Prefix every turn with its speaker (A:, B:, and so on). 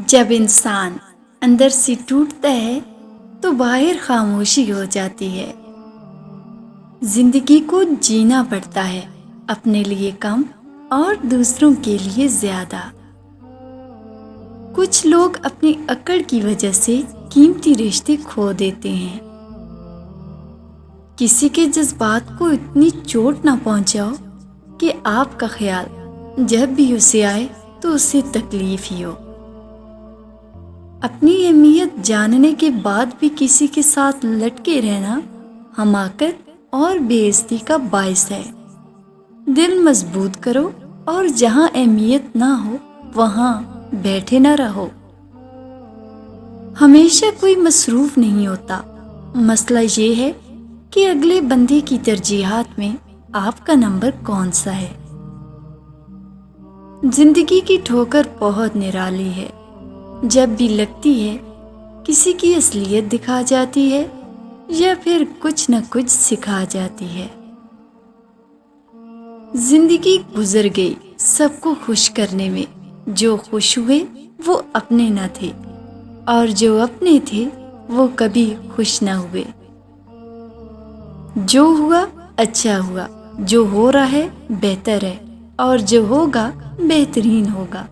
A: جب انسان اندر سے ٹوٹتا ہے تو باہر خاموشی ہو جاتی ہے۔ زندگی کو جینا پڑتا ہے، اپنے لیے کم اور دوسروں کے لیے زیادہ۔ کچھ لوگ اپنی اکڑ کی وجہ سے قیمتی رشتے کھو دیتے ہیں۔ کسی کے جذبات کو اتنی چوٹ نہ پہنچاؤ کہ آپ کا خیال جب بھی اسے آئے تو اسے تکلیف ہی ہو۔ اپنی اہمیت جاننے کے بعد بھی کسی کے ساتھ لٹکے رہنا حماقت اور بے عزتی کا باعث ہے۔ دل مضبوط کرو اور جہاں اہمیت نہ ہو وہاں بیٹھے نہ رہو۔ ہمیشہ کوئی مصروف نہیں ہوتا، مسئلہ یہ ہے کہ اگلے بندے کی ترجیحات میں آپ کا نمبر کون سا ہے۔ زندگی کی ٹھوکر بہت نرالی ہے، جب بھی لگتی ہے کسی کی اصلیت دکھا جاتی ہے یا پھر کچھ نہ کچھ سکھا جاتی ہے۔ زندگی گزر گئی سب کو خوش کرنے میں، جو خوش ہوئے وہ اپنے نہ تھے اور جو اپنے تھے وہ کبھی خوش نہ ہوئے۔ جو ہوا اچھا ہوا، جو ہو رہا ہے بہتر ہے اور جو ہوگا بہترین ہوگا۔